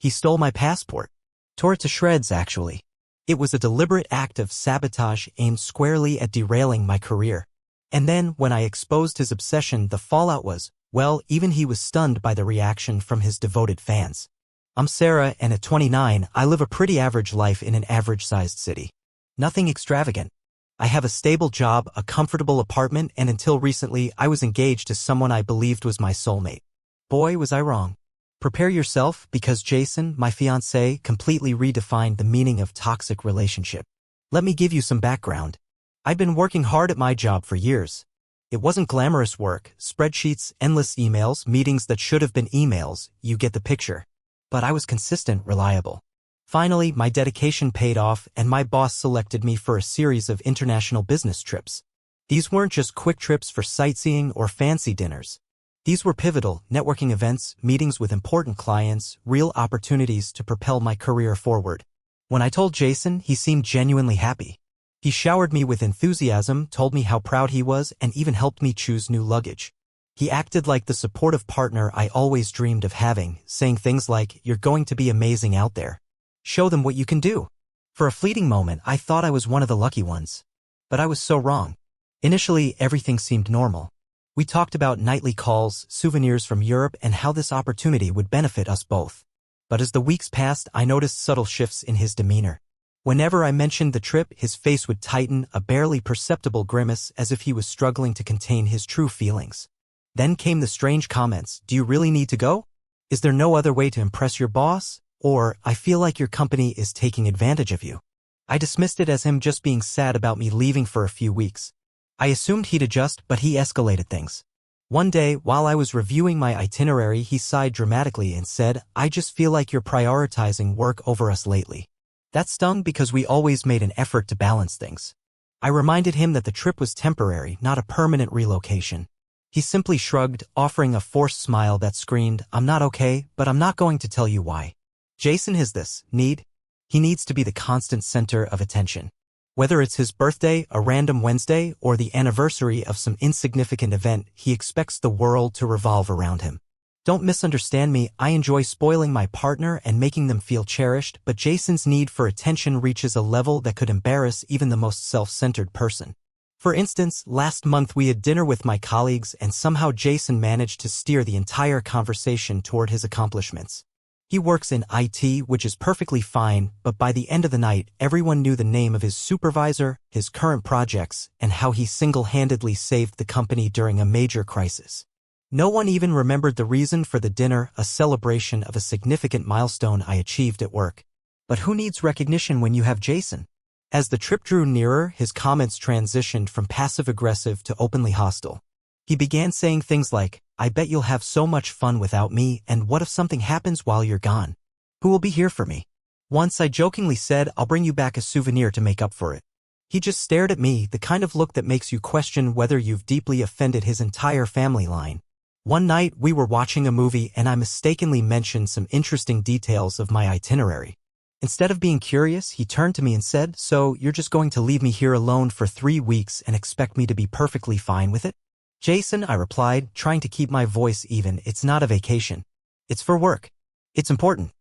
He stole my passport. Tore it to shreds, actually. It was a deliberate act of sabotage aimed squarely at derailing my career. And then, when I exposed his obsession, the fallout was, well, even he was stunned by the reaction from his devoted fans. I'm Sarah, and at 29, I live a pretty average life in an average-sized city. Nothing extravagant. I have a stable job, a comfortable apartment, and until recently, I was engaged to someone I believed was my soulmate. Boy, was I wrong. Prepare yourself, because Jason, my fiancé, completely redefined the meaning of toxic relationship. Let me give you some background. I'd been working hard at my job for years. It wasn't glamorous work, spreadsheets, endless emails, meetings that should have been emails, you get the picture. But I was consistent, reliable. Finally, my dedication paid off, and my boss selected me for a series of international business trips. These weren't just quick trips for sightseeing or fancy dinners. These were pivotal, networking events, meetings with important clients, real opportunities to propel my career forward. When I told Jason, he seemed genuinely happy. He showered me with enthusiasm, told me how proud he was, and even helped me choose new luggage. He acted like the supportive partner I always dreamed of having, saying things like, "You're going to be amazing out there. Show them what you can do." For a fleeting moment, I thought I was one of the lucky ones. But I was so wrong. Initially, everything seemed normal. We talked about nightly calls, souvenirs from Europe, and how this opportunity would benefit us both. But as the weeks passed, I noticed subtle shifts in his demeanor. Whenever I mentioned the trip, his face would tighten, a barely perceptible grimace, as if he was struggling to contain his true feelings. Then came the strange comments, "Do you really need to go? Is there no other way to impress your boss?" Or, "I feel like your company is taking advantage of you." I dismissed it as him just being sad about me leaving for a few weeks. I assumed he'd adjust, but he escalated things. One day, while I was reviewing my itinerary, he sighed dramatically and said, "I just feel like you're prioritizing work over us lately." That stung because we always made an effort to balance things. I reminded him that the trip was temporary, not a permanent relocation. He simply shrugged, offering a forced smile that screamed, "I'm not okay, but I'm not going to tell you why." Jason has this need. He needs to be the constant center of attention. Whether it's his birthday, a random Wednesday, or the anniversary of some insignificant event, he expects the world to revolve around him. Don't misunderstand me, I enjoy spoiling my partner and making them feel cherished, but Jason's need for attention reaches a level that could embarrass even the most self-centered person. For instance, last month we had dinner with my colleagues and somehow Jason managed to steer the entire conversation toward his accomplishments. He works in IT, which is perfectly fine, but by the end of the night, everyone knew the name of his supervisor, his current projects, and how he single-handedly saved the company during a major crisis. No one even remembered the reason for the dinner, a celebration of a significant milestone I achieved at work. But who needs recognition when you have Jason? As the trip drew nearer, his comments transitioned from passive-aggressive to openly hostile. He began saying things like, "I bet you'll have so much fun without me, and what if something happens while you're gone? Who will be here for me?" Once I jokingly said, "I'll bring you back a souvenir to make up for it." He just stared at me, the kind of look that makes you question whether you've deeply offended his entire family line. One night, we were watching a movie and I mistakenly mentioned some interesting details of my itinerary. Instead of being curious, he turned to me and said, "So, you're just going to leave me here alone for 3 weeks and expect me to be perfectly fine with it?" "Jason," I replied, trying to keep my voice even, "it's not a vacation. It's for work. It's important."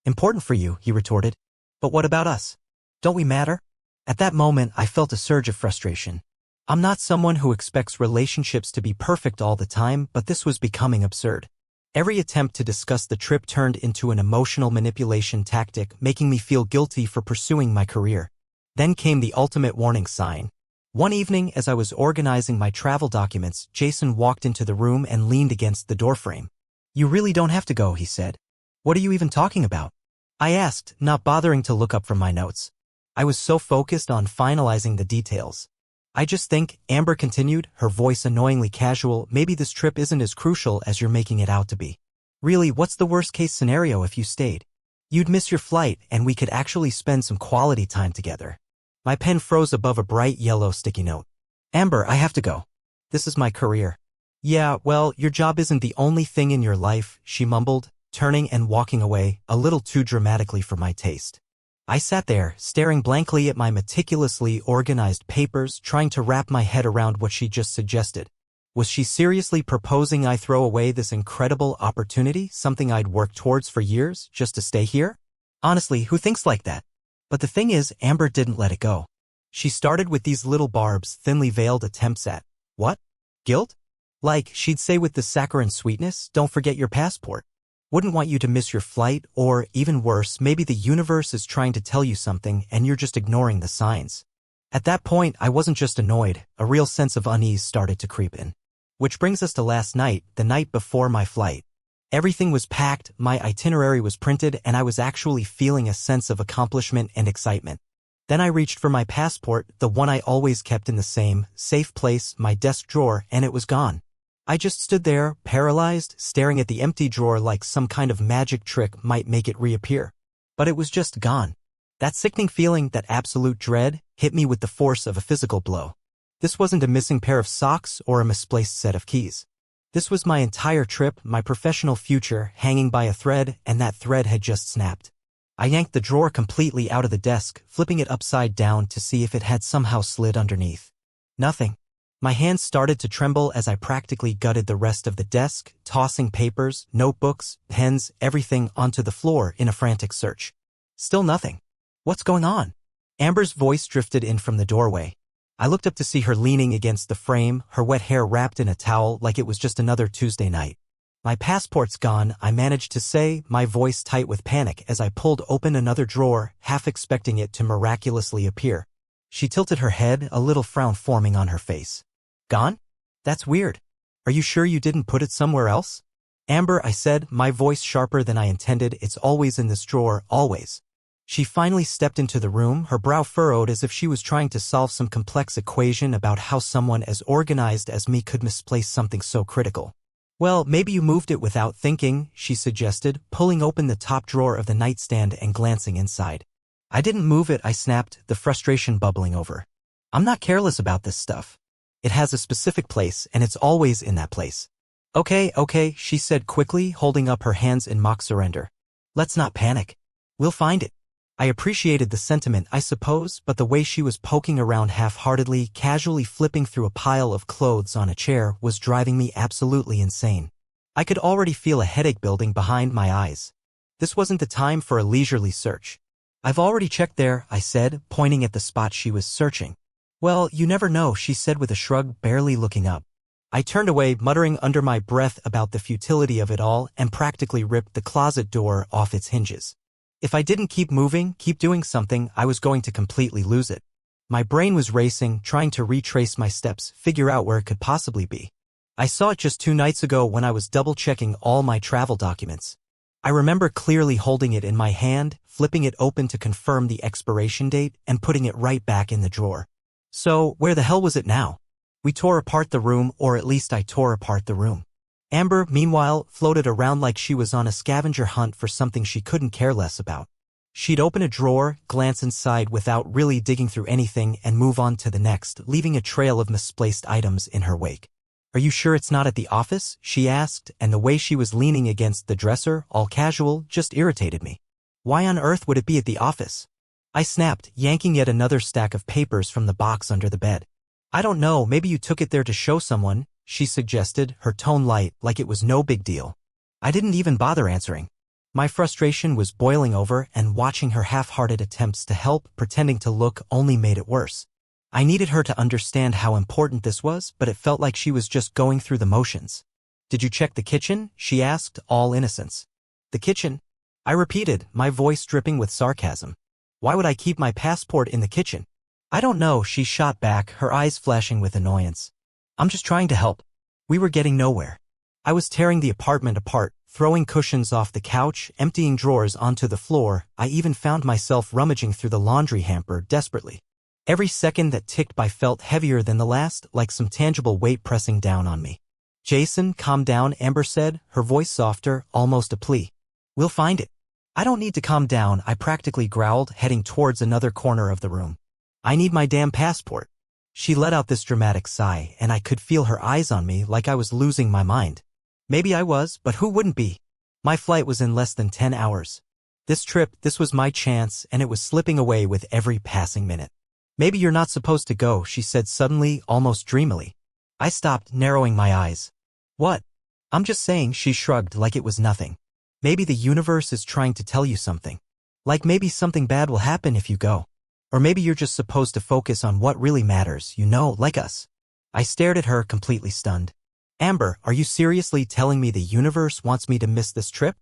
"Important for you," he retorted. "But what about us? Don't we matter?" At that moment, I felt a surge of frustration. I'm not someone who expects relationships to be perfect all the time, but this was becoming absurd. Every attempt to discuss the trip turned into an emotional manipulation tactic, making me feel guilty for pursuing my career. Then came the ultimate warning sign. One evening, as I was organizing my travel documents, Jason walked into the room and leaned against the doorframe. "You really don't have to go," he said. "What are you even talking about?" I asked, not bothering to look up from my notes. I was so focused on finalizing the details. "I just think," Amber continued, her voice annoyingly casual, "maybe this trip isn't as crucial as you're making it out to be. Really, what's the worst-case scenario if you stayed? You'd miss your flight, and we could actually spend some quality time together." My pen froze above a bright yellow sticky note. "Amber, I have to go. This is my career." "Yeah, well, your job isn't the only thing in your life," she mumbled, turning and walking away, a little too dramatically for my taste. I sat there, staring blankly at my meticulously organized papers, trying to wrap my head around what she just suggested. Was she seriously proposing I throw away this incredible opportunity, something I'd worked towards for years, just to stay here? Honestly, who thinks like that? But the thing is, Amber didn't let it go. She started with these little barbs, thinly veiled attempts at, what? Guilt? Like, she'd say with the saccharine sweetness, don't forget your passport. Wouldn't want you to miss your flight, or, even worse, maybe the universe is trying to tell you something and you're just ignoring the signs. At that point, I wasn't just annoyed, a real sense of unease started to creep in. Which brings us to last night, the night before my flight. Everything was packed, my itinerary was printed, and I was actually feeling a sense of accomplishment and excitement. Then I reached for my passport, the one I always kept in the same, safe place, my desk drawer, and it was gone. I just stood there, paralyzed, staring at the empty drawer like some kind of magic trick might make it reappear. But it was just gone. That sickening feeling, that absolute dread, hit me with the force of a physical blow. This wasn't a missing pair of socks or a misplaced set of keys. This was my entire trip, my professional future, hanging by a thread, and that thread had just snapped. I yanked the drawer completely out of the desk, flipping it upside down to see if it had somehow slid underneath. Nothing. My hands started to tremble as I practically gutted the rest of the desk, tossing papers, notebooks, pens, everything onto the floor in a frantic search. Still nothing. What's going on? Amber's voice drifted in from the doorway. I looked up to see her leaning against the frame, her wet hair wrapped in a towel like it was just another Tuesday night. My passport's gone, I managed to say, my voice tight with panic as I pulled open another drawer, half expecting it to miraculously appear. She tilted her head, a little frown forming on her face. Gone? That's weird. Are you sure you didn't put it somewhere else? Amber, I said, my voice sharper than I intended, it's always in this drawer, always. She finally stepped into the room, her brow furrowed as if she was trying to solve some complex equation about how someone as organized as me could misplace something so critical. Well, maybe you moved it without thinking, she suggested, pulling open the top drawer of the nightstand and glancing inside. I didn't move it, I snapped, the frustration bubbling over. I'm not careless about this stuff. It has a specific place, and it's always in that place. Okay, she said quickly, holding up her hands in mock surrender. Let's not panic. We'll find it. I appreciated the sentiment, I suppose, but the way she was poking around half-heartedly, casually flipping through a pile of clothes on a chair, was driving me absolutely insane. I could already feel a headache building behind my eyes. This wasn't the time for a leisurely search. I've already checked there, I said, pointing at the spot she was searching. Well, you never know, she said with a shrug, barely looking up. I turned away, muttering under my breath about the futility of it all, and practically ripped the closet door off its hinges. If I didn't keep moving, keep doing something, I was going to completely lose it. My brain was racing, trying to retrace my steps, figure out where it could possibly be. I saw it just 2 nights ago when I was double-checking all my travel documents. I remember clearly holding it in my hand, flipping it open to confirm the expiration date, and putting it right back in the drawer. So, where the hell was it now? We tore apart the room, or at least I tore apart the room. Amber, meanwhile, floated around like she was on a scavenger hunt for something she couldn't care less about. She'd open a drawer, glance inside without really digging through anything, and move on to the next, leaving a trail of misplaced items in her wake. Are you sure it's not at the office? She asked, and the way she was leaning against the dresser, all casual, just irritated me. Why on earth would it be at the office? I snapped, yanking yet another stack of papers from the box under the bed. I don't know, maybe you took it there to show someone, she suggested, her tone light, like it was no big deal. I didn't even bother answering. My frustration was boiling over, and watching her half-hearted attempts to help, pretending to look, only made it worse. I needed her to understand how important this was, but it felt like she was just going through the motions. Did you check the kitchen? She asked, all innocence. The kitchen? I repeated, my voice dripping with sarcasm. Why would I keep my passport in the kitchen? I don't know, she shot back, her eyes flashing with annoyance. I'm just trying to help. We were getting nowhere. I was tearing the apartment apart, throwing cushions off the couch, emptying drawers onto the floor. I even found myself rummaging through the laundry hamper desperately. Every second that ticked by felt heavier than the last, like some tangible weight pressing down on me. Jason, calm down, Amber said, her voice softer, almost a plea. We'll find it. I don't need to calm down, I practically growled, heading towards another corner of the room. I need my damn passport. She let out this dramatic sigh, and I could feel her eyes on me like I was losing my mind. Maybe I was, but who wouldn't be? My flight was in less than 10 hours. This trip, this was my chance, and it was slipping away with every passing minute. Maybe you're not supposed to go, she said suddenly, almost dreamily. I stopped, narrowing my eyes. What? I'm just saying, she shrugged like it was nothing. Maybe the universe is trying to tell you something. Like maybe something bad will happen if you go. Or maybe you're just supposed to focus on what really matters, like us. I stared at her, completely stunned. Amber, are you seriously telling me the universe wants me to miss this trip?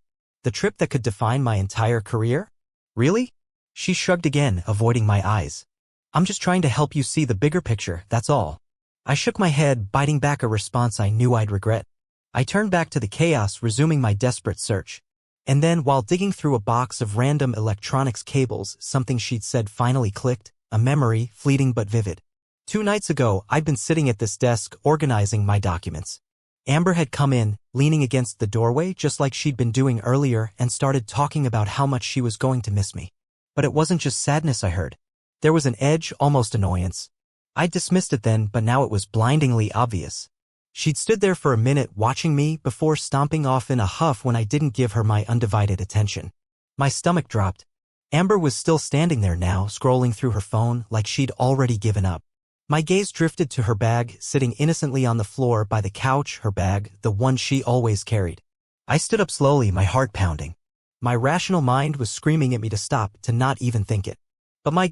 The trip that could define my entire career? Really? She shrugged again, avoiding my eyes. I'm just trying to help you see the bigger picture, that's all. I shook my head, biting back a response I knew I'd regret. I turned back to the chaos, resuming my desperate search. And then, while digging through a box of random electronics cables, something she'd said finally clicked, a memory, fleeting but vivid. 2 nights ago, I'd been sitting at this desk, organizing my documents. Amber had come in, leaning against the doorway just like she'd been doing earlier, and started talking about how much she was going to miss me. But it wasn't just sadness I heard. There was an edge, almost annoyance. I'd dismissed it then, but now it was blindingly obvious. She'd stood there for a minute watching me before stomping off in a huff when I didn't give her my undivided attention. My stomach dropped. Amber was still standing there now, scrolling through her phone like she'd already given up. My gaze drifted to her bag, sitting innocently on the floor by the couch, her bag, the one she always carried. I stood up slowly, my heart pounding. My rational mind was screaming at me to stop, to not even think it. But my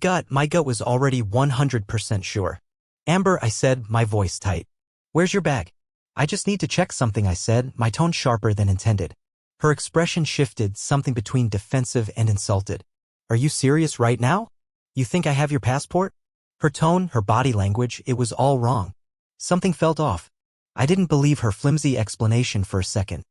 gut was already 100% sure. Amber, I said, my voice tight. Where's your bag? I just need to check something, I said, my tone sharper than intended. Her expression shifted, something between defensive and insulted. Are you serious right now? You think I have your passport? Her tone, her body language, it was all wrong. Something felt off. I didn't believe her flimsy explanation for a second.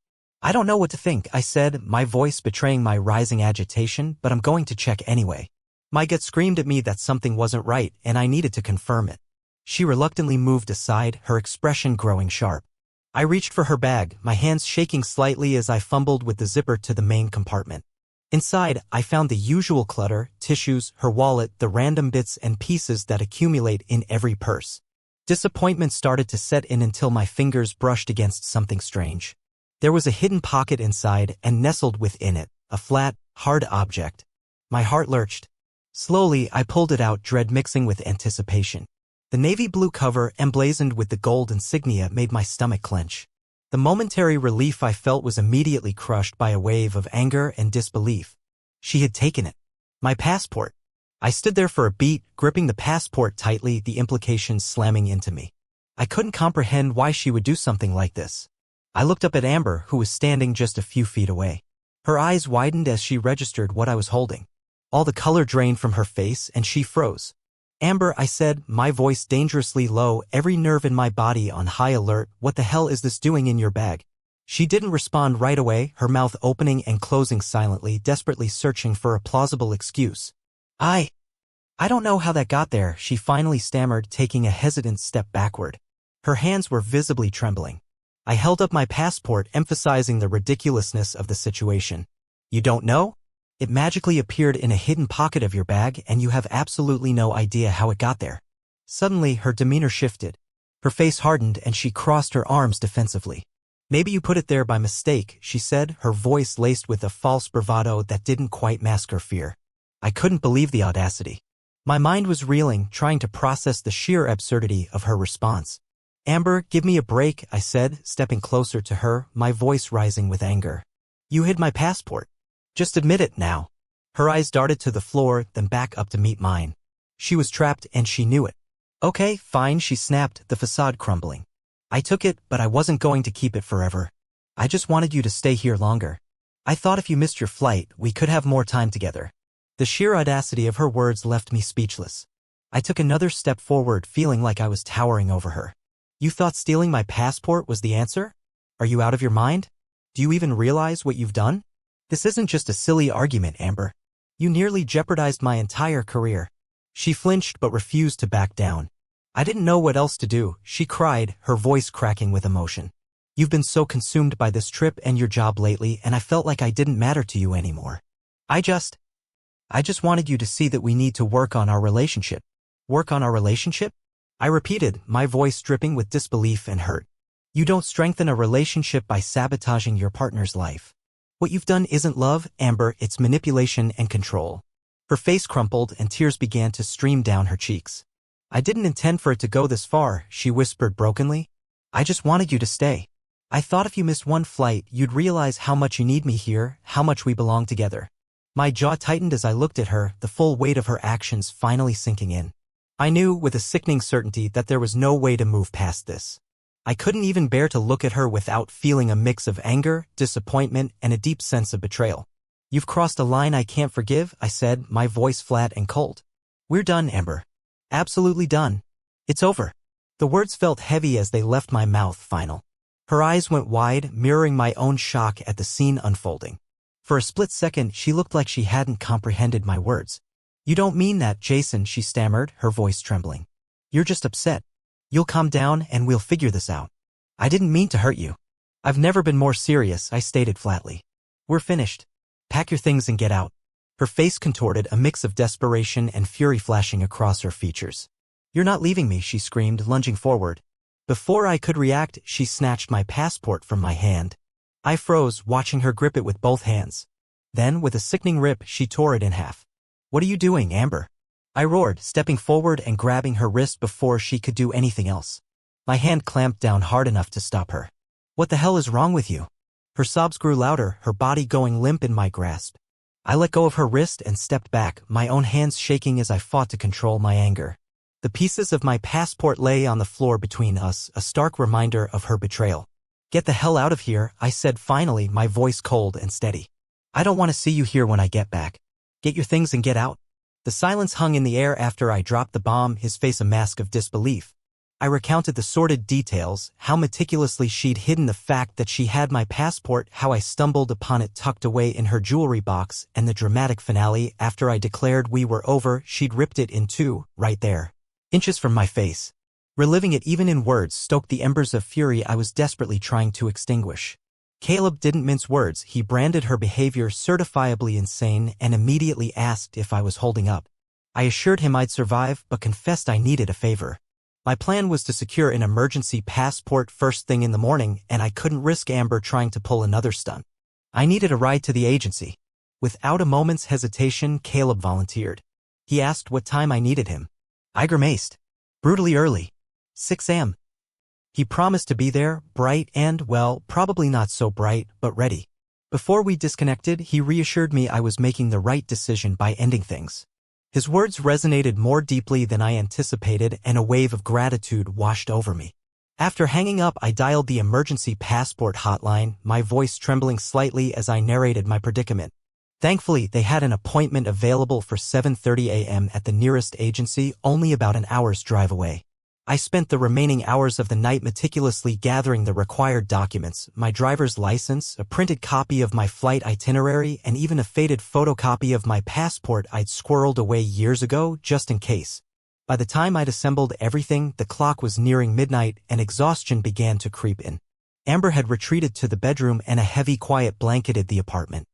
I don't know what to think, I said, my voice betraying my rising agitation, but I'm going to check anyway. My gut screamed at me that something wasn't right, and I needed to confirm it. She reluctantly moved aside, her expression growing sharp. I reached for her bag, my hands shaking slightly as I fumbled with the zipper to the main compartment. Inside, I found the usual clutter, tissues, her wallet, the random bits and pieces that accumulate in every purse. Disappointment started to set in until my fingers brushed against something strange. There was a hidden pocket inside, and nestled within it, a flat, hard object. My heart lurched. Slowly, I pulled it out, dread mixing with anticipation. The navy blue cover, emblazoned with the gold insignia, made my stomach clench. The momentary relief I felt was immediately crushed by a wave of anger and disbelief. She had taken it. My passport. I stood there for a beat, gripping the passport tightly, the implications slamming into me. I couldn't comprehend why she would do something like this. I looked up at Amber, who was standing just a few feet away. Her eyes widened as she registered what I was holding. All the color drained from her face, and she froze. Amber, I said, my voice dangerously low, every nerve in my body on high alert, what the hell is this doing in your bag? She didn't respond right away, her mouth opening and closing silently, desperately searching for a plausible excuse. I don't know how that got there, she finally stammered, taking a hesitant step backward. Her hands were visibly trembling. I held up my passport, emphasizing the ridiculousness of the situation. You don't know? It magically appeared in a hidden pocket of your bag, and you have absolutely no idea how it got there. Suddenly, her demeanor shifted. Her face hardened, and she crossed her arms defensively. Maybe you put it there by mistake, she said, her voice laced with a false bravado that didn't quite mask her fear. I couldn't believe the audacity. My mind was reeling, trying to process the sheer absurdity of her response. Amber, give me a break, I said, stepping closer to her, my voice rising with anger. You hid my passport. Just admit it now. Her eyes darted to the floor, then back up to meet mine. She was trapped, and she knew it. Okay, fine, she snapped, the facade crumbling. I took it, but I wasn't going to keep it forever. I just wanted you to stay here longer. I thought if you missed your flight, we could have more time together. The sheer audacity of her words left me speechless. I took another step forward, feeling like I was towering over her. You thought stealing my passport was the answer? Are you out of your mind? Do you even realize what you've done? This isn't just a silly argument, Amber. You nearly jeopardized my entire career. She flinched but refused to back down. I didn't know what else to do, she cried, her voice cracking with emotion. You've been so consumed by this trip and your job lately, and I felt like I didn't matter to you anymore. I just wanted you to see that we need to work on our relationship. Work on our relationship? I repeated, my voice dripping with disbelief and hurt. You don't strengthen a relationship by sabotaging your partner's life. What you've done isn't love, Amber, it's manipulation and control. Her face crumpled and tears began to stream down her cheeks. I didn't intend for it to go this far, she whispered brokenly. I just wanted you to stay. I thought if you missed one flight, you'd realize how much you need me here, how much we belong together. My jaw tightened as I looked at her, the full weight of her actions finally sinking in. I knew with a sickening certainty that there was no way to move past this. I couldn't even bear to look at her without feeling a mix of anger, disappointment, and a deep sense of betrayal. You've crossed a line I can't forgive, I said, my voice flat and cold. We're done, Amber. Absolutely done. It's over. The words felt heavy as they left my mouth final. Her eyes went wide, mirroring my own shock at the scene unfolding. For a split second, she looked like she hadn't comprehended my words. You don't mean that, Jason, she stammered, her voice trembling. You're just upset. You'll calm down and we'll figure this out. I didn't mean to hurt you. I've never been more serious, I stated flatly. We're finished. Pack your things and get out. Her face contorted, a mix of desperation and fury flashing across her features. You're not leaving me, she screamed, lunging forward. Before I could react, she snatched my passport from my hand. I froze, watching her grip it with both hands. Then, with a sickening rip, she tore it in half. What are you doing, Amber? I roared, stepping forward and grabbing her wrist before she could do anything else. My hand clamped down hard enough to stop her. What the hell is wrong with you? Her sobs grew louder, her body going limp in my grasp. I let go of her wrist and stepped back, my own hands shaking as I fought to control my anger. The pieces of my passport lay on the floor between us, a stark reminder of her betrayal. Get the hell out of here, I said finally, my voice cold and steady. I don't want to see you here when I get back. Get your things and get out. The silence hung in the air after I dropped the bomb, his face a mask of disbelief. I recounted the sordid details, how meticulously she'd hidden the fact that she had my passport, how I stumbled upon it tucked away in her jewelry box, and the dramatic finale, after I declared we were over, she'd ripped it in two, right there. Inches from my face. Reliving it even in words stoked the embers of fury I was desperately trying to extinguish. Caleb didn't mince words, he branded her behavior certifiably insane and immediately asked if I was holding up. I assured him I'd survive, but confessed I needed a favor. My plan was to secure an emergency passport first thing in the morning, and I couldn't risk Amber trying to pull another stunt. I needed a ride to the agency. Without a moment's hesitation, Caleb volunteered. He asked what time I needed him. I grimaced. Brutally early. 6 a.m. He promised to be there, bright and, well, probably not so bright, but ready. Before we disconnected, he reassured me I was making the right decision by ending things. His words resonated more deeply than I anticipated, and a wave of gratitude washed over me. After hanging up, I dialed the emergency passport hotline, my voice trembling slightly as I narrated my predicament. Thankfully, they had an appointment available for 7:30 a.m. at the nearest agency, only about an hour's drive away. I spent the remaining hours of the night meticulously gathering the required documents, my driver's license, a printed copy of my flight itinerary, and even a faded photocopy of my passport I'd squirreled away years ago, just in case. By the time I'd assembled everything, the clock was nearing midnight and exhaustion began to creep in. Amber had retreated to the bedroom and a heavy quiet blanketed the apartment.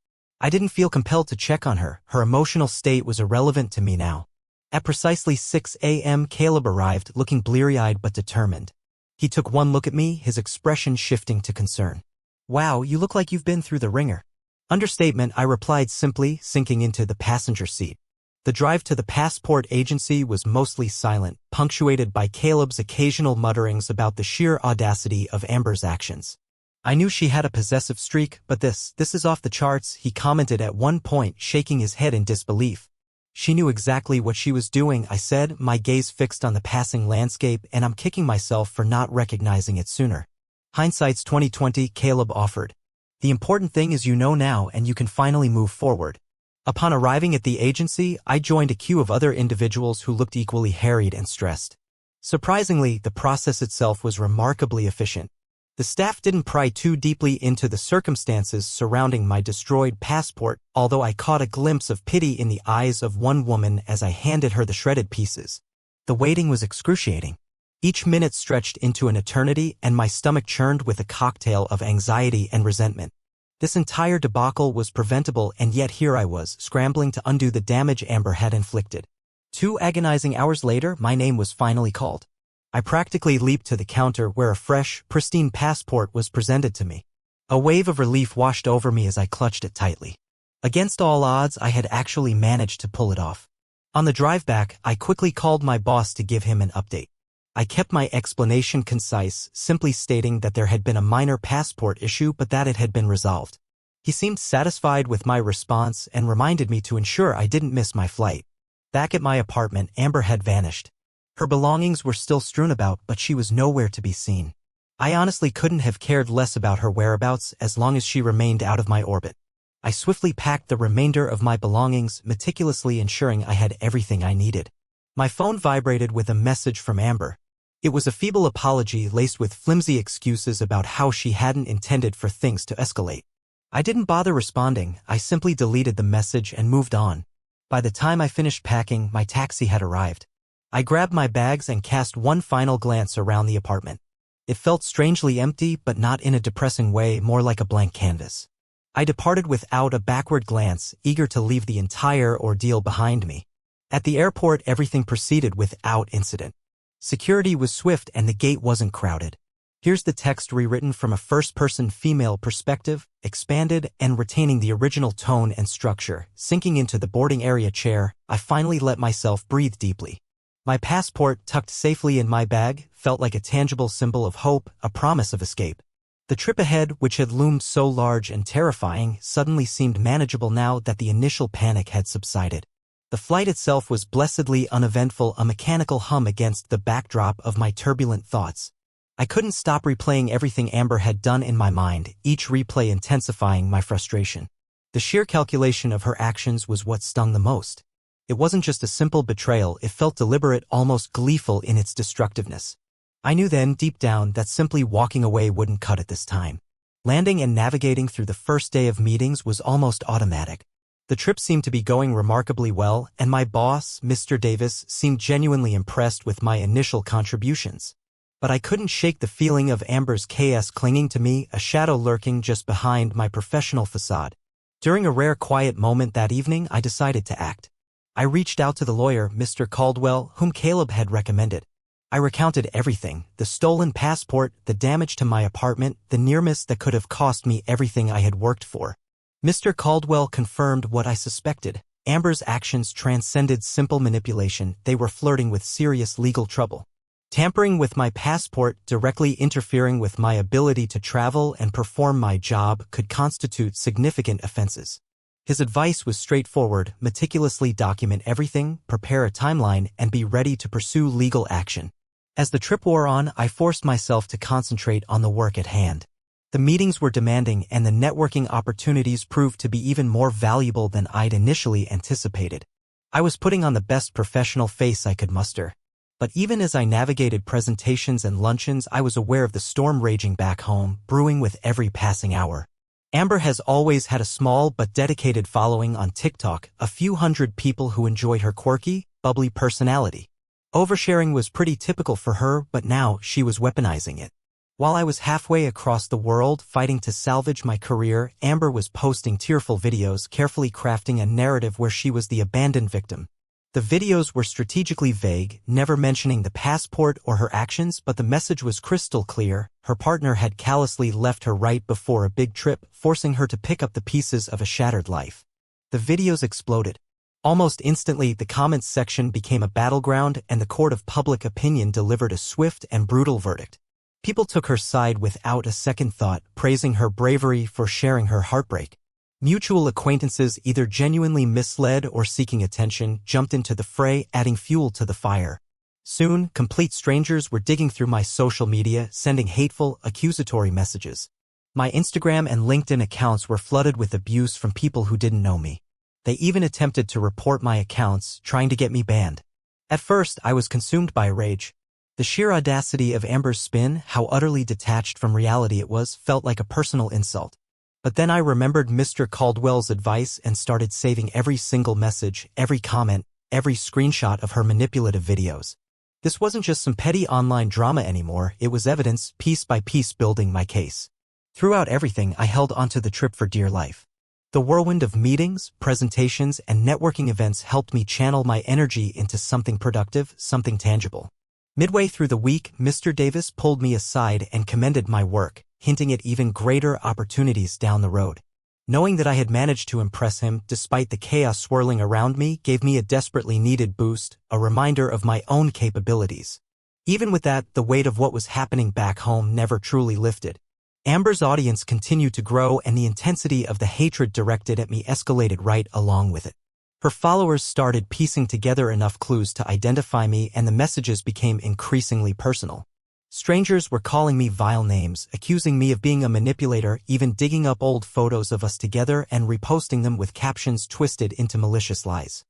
I didn't feel compelled to check on her, her emotional state was irrelevant to me now. At precisely 6 a.m. Caleb arrived, looking bleary-eyed but determined. He took one look at me, his expression shifting to concern. Wow, you look like you've been through the ringer. Understatement, I replied simply, sinking into the passenger seat. The drive to the passport agency was mostly silent, punctuated by Caleb's occasional mutterings about the sheer audacity of Amber's actions. I knew she had a possessive streak, but this is off the charts, he commented at one point, shaking his head in disbelief. She knew exactly what she was doing, I said, my gaze fixed on the passing landscape, and I'm kicking myself for not recognizing it sooner. Hindsight's 2020, Caleb offered. The important thing is you know now and you can finally move forward. Upon arriving at the agency, I joined a queue of other individuals who looked equally harried and stressed. Surprisingly, the process itself was remarkably efficient. The staff didn't pry too deeply into the circumstances surrounding my destroyed passport, although I caught a glimpse of pity in the eyes of one woman as I handed her the shredded pieces. The waiting was excruciating. Each minute stretched into an eternity, and my stomach churned with a cocktail of anxiety and resentment. This entire debacle was preventable, and yet here I was, scrambling to undo the damage Amber had inflicted. 2 agonizing hours later, my name was finally called. I practically leaped to the counter where a fresh, pristine passport was presented to me. A wave of relief washed over me as I clutched it tightly. Against all odds, I had actually managed to pull it off. On the drive back, I quickly called my boss to give him an update. I kept my explanation concise, simply stating that there had been a minor passport issue but that it had been resolved. He seemed satisfied with my response and reminded me to ensure I didn't miss my flight. Back at my apartment, Amber had vanished. Her belongings were still strewn about, but she was nowhere to be seen. I honestly couldn't have cared less about her whereabouts as long as she remained out of my orbit. I swiftly packed the remainder of my belongings, meticulously ensuring I had everything I needed. My phone vibrated with a message from Amber. It was a feeble apology laced with flimsy excuses about how she hadn't intended for things to escalate. I didn't bother responding, I simply deleted the message and moved on. By the time I finished packing, my taxi had arrived. I grabbed my bags and cast one final glance around the apartment. It felt strangely empty, but not in a depressing way, more like a blank canvas. I departed without a backward glance, eager to leave the entire ordeal behind me. At the airport, everything proceeded without incident. Security was swift and the gate wasn't crowded. Here's the text rewritten from a first-person female perspective, expanded and retaining the original tone and structure. Sinking into the boarding area chair, I finally let myself breathe deeply. My passport, tucked safely in my bag, felt like a tangible symbol of hope, a promise of escape. The trip ahead, which had loomed so large and terrifying, suddenly seemed manageable now that the initial panic had subsided. The flight itself was blessedly uneventful, a mechanical hum against the backdrop of my turbulent thoughts. I couldn't stop replaying everything Amber had done in my mind, each replay intensifying my frustration. The sheer calculation of her actions was what stung the most. It wasn't just a simple betrayal, it felt deliberate, almost gleeful in its destructiveness. I knew then, deep down, that simply walking away wouldn't cut it this time. Landing and navigating through the first day of meetings was almost automatic. The trip seemed to be going remarkably well, and my boss, Mr. Davis, seemed genuinely impressed with my initial contributions. But I couldn't shake the feeling of Amber's chaos clinging to me, a shadow lurking just behind my professional facade. During a rare quiet moment that evening, I decided to act. I reached out to the lawyer, Mr. Caldwell, whom Caleb had recommended. I recounted everything, the stolen passport, the damage to my apartment, the near miss that could have cost me everything I had worked for. Mr. Caldwell confirmed what I suspected. Amber's actions transcended simple manipulation, they were flirting with serious legal trouble. Tampering with my passport, directly interfering with my ability to travel and perform my job could constitute significant offenses. His advice was straightforward: meticulously document everything, prepare a timeline, and be ready to pursue legal action. As the trip wore on, I forced myself to concentrate on the work at hand. The meetings were demanding, and the networking opportunities proved to be even more valuable than I'd initially anticipated. I was putting on the best professional face I could muster. But even as I navigated presentations and luncheons, I was aware of the storm raging back home, brewing with every passing hour. Amber has always had a small but dedicated following on TikTok, a few hundred people who enjoyed her quirky, bubbly personality. Oversharing was pretty typical for her, but now she was weaponizing it. While I was halfway across the world fighting to salvage my career, Amber was posting tearful videos, carefully crafting a narrative where she was the abandoned victim. The videos were strategically vague, never mentioning the passport or her actions, but the message was crystal clear. Her partner had callously left her right before a big trip, forcing her to pick up the pieces of a shattered life. The videos exploded. Almost instantly, the comments section became a battleground, and the court of public opinion delivered a swift and brutal verdict. People took her side without a second thought, praising her bravery for sharing her heartbreak. Mutual acquaintances, either genuinely misled or seeking attention, jumped into the fray, adding fuel to the fire. Soon, complete strangers were digging through my social media, sending hateful, accusatory messages. My Instagram and LinkedIn accounts were flooded with abuse from people who didn't know me. They even attempted to report my accounts, trying to get me banned. At first, I was consumed by rage. The sheer audacity of Amber's spin, how utterly detached from reality it was, felt like a personal insult. But then I remembered Mr. Caldwell's advice and started saving every single message, every comment, every screenshot of her manipulative videos. This wasn't just some petty online drama anymore, it was evidence, piece by piece, building my case. Throughout everything, I held onto the trip for dear life. The whirlwind of meetings, presentations, and networking events helped me channel my energy into something productive, something tangible. Midway through the week, Mr. Davis pulled me aside and commended my work, hinting at even greater opportunities down the road. Knowing that I had managed to impress him despite the chaos swirling around me gave me a desperately needed boost, a reminder of my own capabilities. Even with that, the weight of what was happening back home never truly lifted. Amber's audience continued to grow and the intensity of the hatred directed at me escalated right along with it. Her followers started piecing together enough clues to identify me and the messages became increasingly personal. Strangers were calling me vile names, accusing me of being a manipulator, even digging up old photos of us together and reposting them with captions twisted into malicious lies.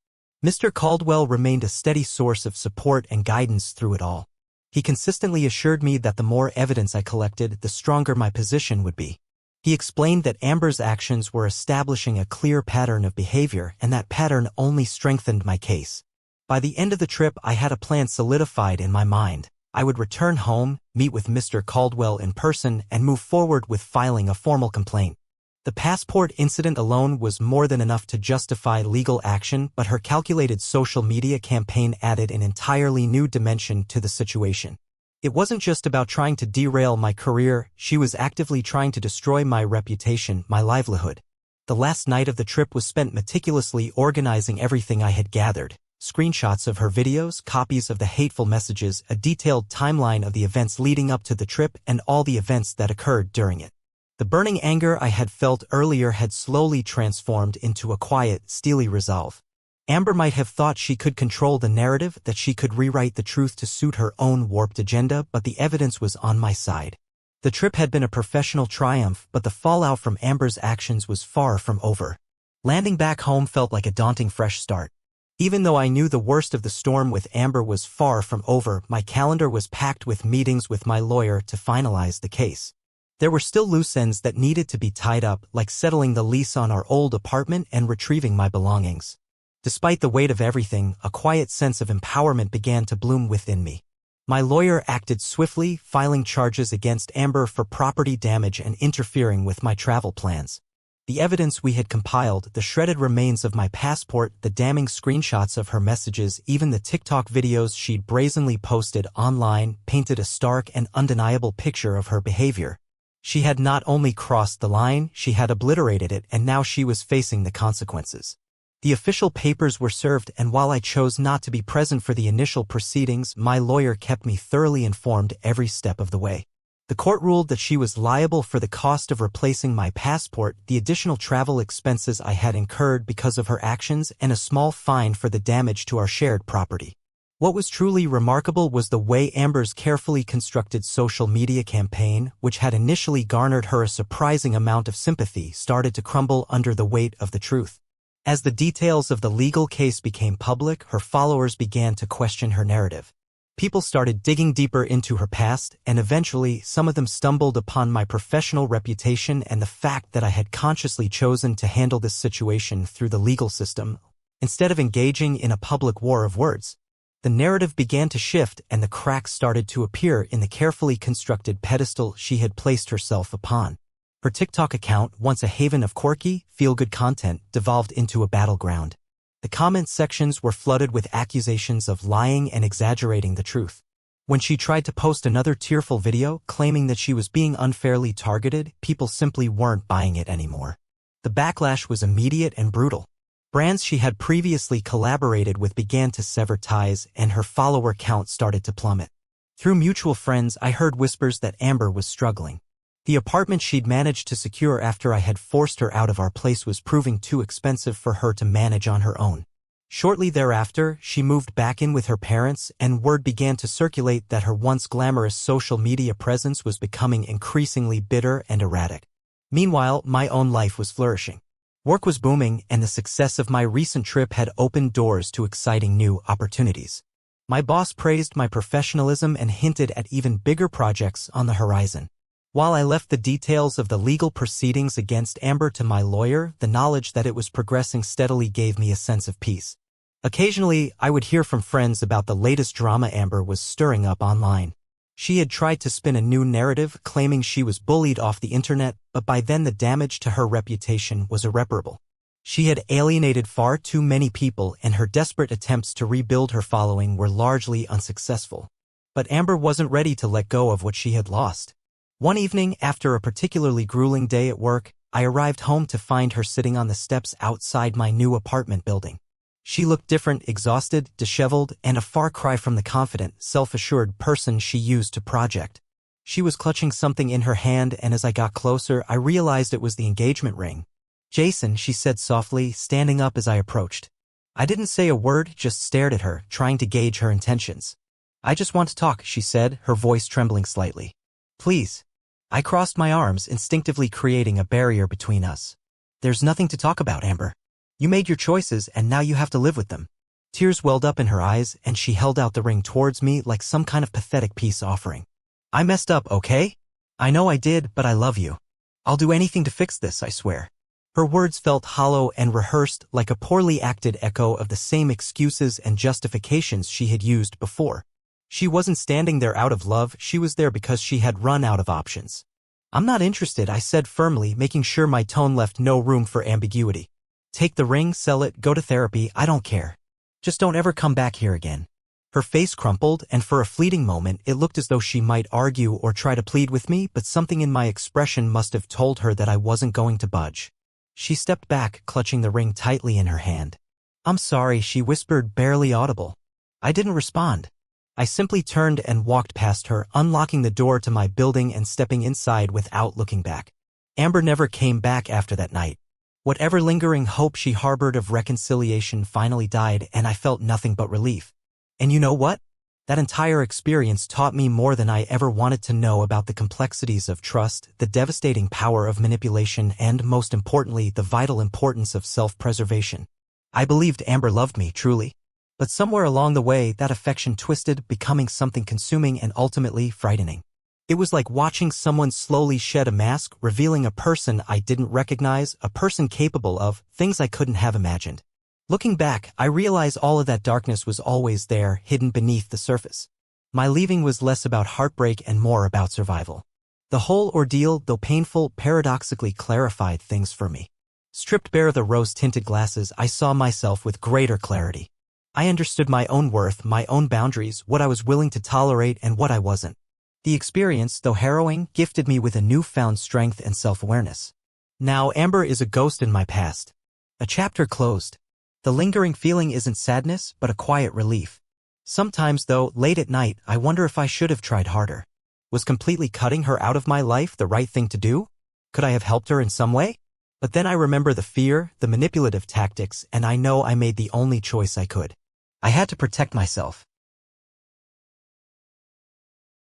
Mr. Caldwell remained a steady source of support and guidance through it all. He consistently assured me that the more evidence I collected, the stronger my position would be. He explained that Amber's actions were establishing a clear pattern of behavior and that pattern only strengthened my case. By the end of the trip, I had a plan solidified in my mind. I would return home, meet with Mr. Caldwell in person, and move forward with filing a formal complaint. The passport incident alone was more than enough to justify legal action, but her calculated social media campaign added an entirely new dimension to the situation. It wasn't just about trying to derail my career, she was actively trying to destroy my reputation, my livelihood. The last night of the trip was spent meticulously organizing everything I had gathered. Screenshots of her videos, copies of the hateful messages, a detailed timeline of the events leading up to the trip, and all the events that occurred during it. The burning anger I had felt earlier had slowly transformed into a quiet, steely resolve. Amber might have thought she could control the narrative, that she could rewrite the truth to suit her own warped agenda, but the evidence was on my side. The trip had been a professional triumph, but the fallout from Amber's actions was far from over. Landing back home felt like a daunting fresh start. Even though I knew the worst of the storm with Amber was far from over, my calendar was packed with meetings with my lawyer to finalize the case. There were still loose ends that needed to be tied up, like settling the lease on our old apartment and retrieving my belongings. Despite the weight of everything, a quiet sense of empowerment began to bloom within me. My lawyer acted swiftly, filing charges against Amber for property damage and interfering with my travel plans. The evidence we had compiled, the shredded remains of my passport, the damning screenshots of her messages, even the TikTok videos she'd brazenly posted online, painted a stark and undeniable picture of her behavior. She had not only crossed the line, she had obliterated it, and now she was facing the consequences. The official papers were served, and while I chose not to be present for the initial proceedings, my lawyer kept me thoroughly informed every step of the way. The court ruled that she was liable for the cost of replacing my passport, the additional travel expenses I had incurred because of her actions, and a small fine for the damage to our shared property. What was truly remarkable was the way Amber's carefully constructed social media campaign, which had initially garnered her a surprising amount of sympathy, started to crumble under the weight of the truth. As the details of the legal case became public, her followers began to question her narrative. People started digging deeper into her past, and eventually some of them stumbled upon my professional reputation and the fact that I had consciously chosen to handle this situation through the legal system, instead of engaging in a public war of words. The narrative began to shift and the cracks started to appear in the carefully constructed pedestal she had placed herself upon. Her TikTok account, once a haven of quirky, feel-good content, devolved into a battleground. The comment sections were flooded with accusations of lying and exaggerating the truth. When she tried to post another tearful video claiming that she was being unfairly targeted, people simply weren't buying it anymore. The backlash was immediate and brutal. Brands she had previously collaborated with began to sever ties, and her follower count started to plummet. Through mutual friends, I heard whispers that Amber was struggling. The apartment she'd managed to secure after I had forced her out of our place was proving too expensive for her to manage on her own. Shortly thereafter, she moved back in with her parents, and word began to circulate that her once glamorous social media presence was becoming increasingly bitter and erratic. Meanwhile, my own life was flourishing. Work was booming, and the success of my recent trip had opened doors to exciting new opportunities. My boss praised my professionalism and hinted at even bigger projects on the horizon. While I left the details of the legal proceedings against Amber to my lawyer, the knowledge that it was progressing steadily gave me a sense of peace. Occasionally, I would hear from friends about the latest drama Amber was stirring up online. She had tried to spin a new narrative, claiming she was bullied off the internet, but by then the damage to her reputation was irreparable. She had alienated far too many people, and her desperate attempts to rebuild her following were largely unsuccessful. But Amber wasn't ready to let go of what she had lost. One evening, after a particularly grueling day at work, I arrived home to find her sitting on the steps outside my new apartment building. She looked different, exhausted, disheveled, and a far cry from the confident, self-assured person she used to project. She was clutching something in her hand, and as I got closer, I realized it was the engagement ring. "Jason," she said softly, standing up as I approached. I didn't say a word, just stared at her, trying to gauge her intentions. "I just want to talk," she said, her voice trembling slightly. "Please." I crossed my arms, instinctively creating a barrier between us. "There's nothing to talk about, Amber. You made your choices, and now you have to live with them." Tears welled up in her eyes, and she held out the ring towards me like some kind of pathetic peace offering. "I messed up, okay? I know I did, but I love you. I'll do anything to fix this, I swear." Her words felt hollow and rehearsed, like a poorly acted echo of the same excuses and justifications she had used before. She wasn't standing there out of love, she was there because she had run out of options. "I'm not interested," I said firmly, making sure my tone left no room for ambiguity. "Take the ring, sell it, go to therapy, I don't care. Just don't ever come back here again." Her face crumpled, and for a fleeting moment it looked as though she might argue or try to plead with me, but something in my expression must have told her that I wasn't going to budge. She stepped back, clutching the ring tightly in her hand. "I'm sorry," she whispered, barely audible. I didn't respond. I simply turned and walked past her, unlocking the door to my building and stepping inside without looking back. Amber never came back after that night. Whatever lingering hope she harbored of reconciliation finally died, and I felt nothing but relief. And you know what? That entire experience taught me more than I ever wanted to know about the complexities of trust, the devastating power of manipulation, and, most importantly, the vital importance of self-preservation. I believed Amber loved me, truly. But somewhere along the way, that affection twisted, becoming something consuming and ultimately frightening. It was like watching someone slowly shed a mask, revealing a person I didn't recognize, a person capable of things I couldn't have imagined. Looking back, I realize all of that darkness was always there, hidden beneath the surface. My leaving was less about heartbreak and more about survival. The whole ordeal, though painful, paradoxically clarified things for me. Stripped bare of the rose-tinted glasses, I saw myself with greater clarity. I understood my own worth, my own boundaries, what I was willing to tolerate and what I wasn't. The experience, though harrowing, gifted me with a newfound strength and self-awareness. Now Amber is a ghost in my past. A chapter closed. The lingering feeling isn't sadness, but a quiet relief. Sometimes, though, late at night, I wonder if I should have tried harder. Was completely cutting her out of my life the right thing to do? Could I have helped her in some way? But then I remember the fear, the manipulative tactics, and I know I made the only choice I could. I had to protect myself.